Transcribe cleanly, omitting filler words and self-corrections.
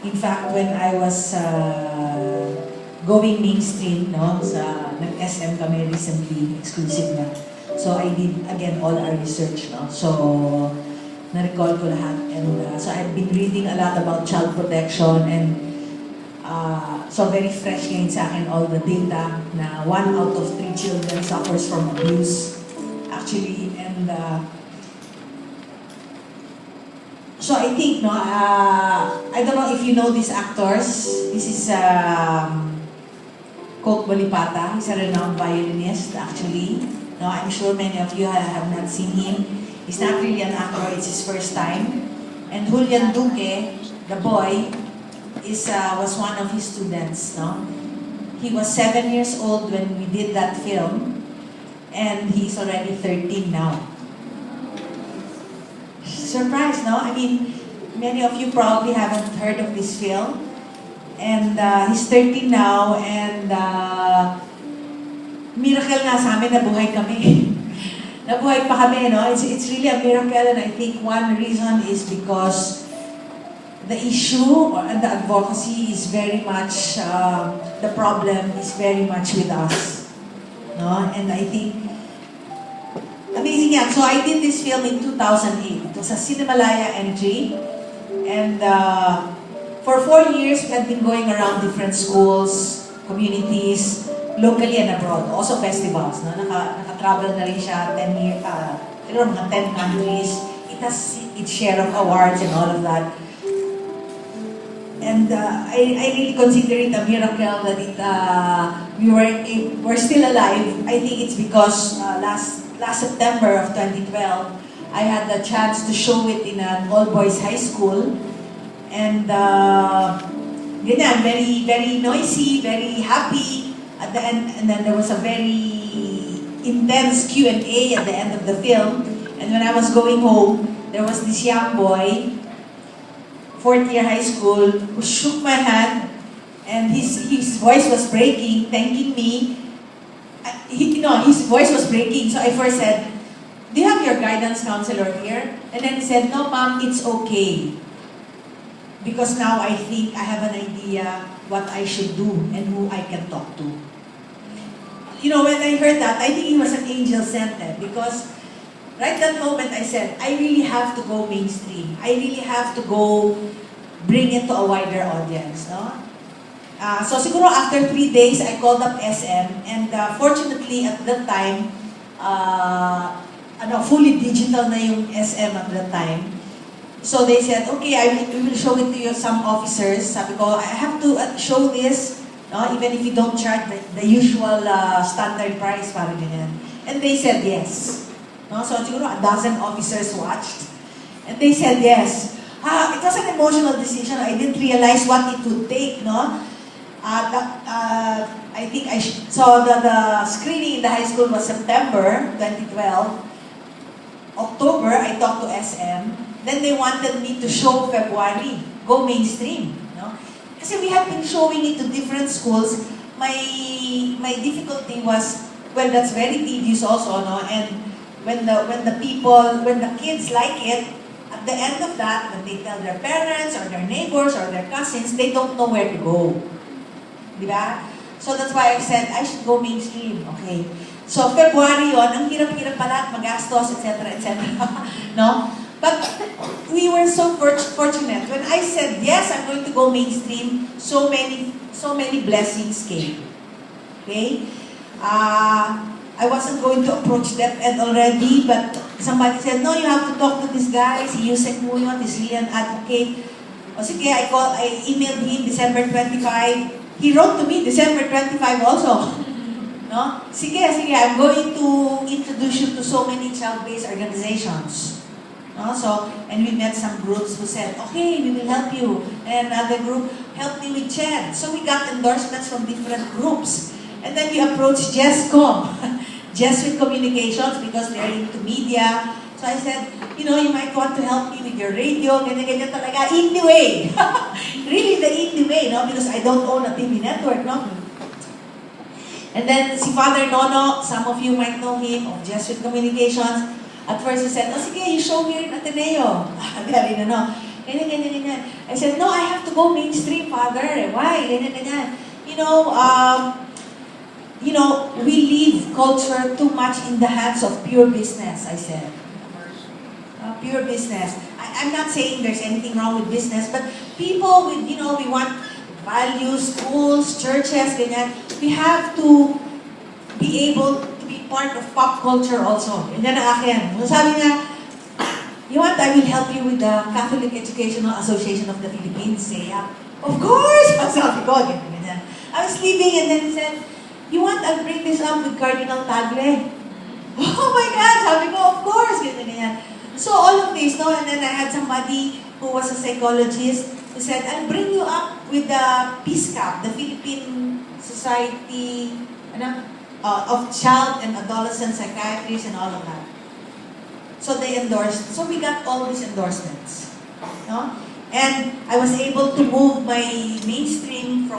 In fact, when I was going mainstream, no, nag-SM kami recently, exclusive na. So I did, again, all our research, no? So, na-recall ko lahat. And so I've been reading a lot about child protection and so very fresh ngayon sa akin all the data na 1 out of 3 children suffers from abuse. Actually, and so I think, no, I don't know if you know these actors. This is Coke Bolipata. He's a renowned violinist, actually. No, I'm sure many of you have not seen him. He's not really an actor, it's his first time. And Julian Duque, the boy, was one of his students. No? He was 7 years old when we did that film, and he's already 13 now. Surprised, no? I mean, many of you probably haven't heard of this film. And he's 13 now, and miracle nga sa amin, nabuhay kami. Nabuhay pa kami, no? It's really a miracle, and I think one reason is because the issue and the advocacy is very much, the problem is very much with us. No? And I think, amazing yan. So I did this film in 2008. It was a Cinemalaya entry. And for 4 years, we had been going around different schools, communities, locally and abroad. Also festivals. No? Naka-travel na rin siya 10 years, mga 10 countries. It has its share of awards and all of that. And I really consider it a miracle that we're still alive. I think it's because last September of 2012, I had the chance to show it in an all-boys high school. And very, very noisy, very happy at the end. And then there was a very intense Q&A at the end of the film. And when I was going home, there was this young boy, 4th year high school, who shook my hand, and his voice was breaking, thanking me. His voice was breaking, so I first said, "Do you have your guidance counselor here?" And then he said, "No, ma'am, it's okay. Because now I think I have an idea what I should do and who I can talk to." You know, when I heard that, I think he was an angel sent there, because right that moment I said, I really have to go mainstream. I really have to go bring it to a wider audience. No? So siguro after 3 days, I called up SM, and fortunately at that time, fully digital na yung SM at that time. So they said, okay, we will show it to you, some officers. Sabi ko, I have to show this, no? Even if you don't charge the usual standard price, parang ganyan. And they said yes. No? So siguro a dozen officers watched, and they said yes. It was an emotional decision. I didn't realize what it would take, no? I think so the screening in the high school was September 2012. October, I talked to SM. Then they wanted me to show February, go mainstream, no? Kasi we have been showing it to different schools. My difficulty was, well, that's very tedious also, no? And when the kids like it, at the end of that, when they tell their parents or their neighbors or their cousins, they don't know where to go. Diba? So that's why I said, I should go mainstream. Okay. So February yun, ang hirap-hirap pala, magastos, etc., etc. No? But we were so fortunate. When I said, yes, I'm going to go mainstream, so many blessings came. Okay? I wasn't going to approach DepEd already, but somebody said, no, you have to talk to this guy, si Yusek Muyon, he's really an advocate. O sige, I emailed him December 25. He wrote to me December 25 also. No? Sige, I'm going to introduce you to so many child-based organizations. No? So, and we met some groups who said, okay, we will help you. And another group, help me with CHED. So we got endorsements from different groups. And then we approached JESCOM, Jesuit Communications, because they're into media. So I said, you might want to help me with your radio, ganyan talaga, indie way. Really the indie way, no? Because I don't own a TV network, no? And then si Father Nono, some of you might know him, of Jesuit Communications. At first he said, sige, you show here in Ateneo. Ganyan, ganyan, ganyan. I said, no, I have to go mainstream, Father. Why? Ganyan, ganyan. We leave culture too much in the hands of pure business, I said. Pure business. I'm not saying there's anything wrong with business, but people with, we want values, schools, churches, ganyan. We have to be able to be part of pop culture also. Ganyan ang akin. Sabi niya, you want, I will help you with the Catholic Educational Association of the Philippines. Say, of course! Sabi ko, ganyan, ganyan. I was leaving and then he said, you want, I'll bring this up with Cardinal Tagle. Oh my God! Sabi ko, of course! Ganyan, ganyan. So all of this, no? And then I had somebody who was a psychologist who said, I'll bring you up with the PSCAP, the Philippine Society of Child and Adolescent Psychiatrists and all of that. So they endorsed. So we got all these endorsements. No? And I was able to move my mainstream from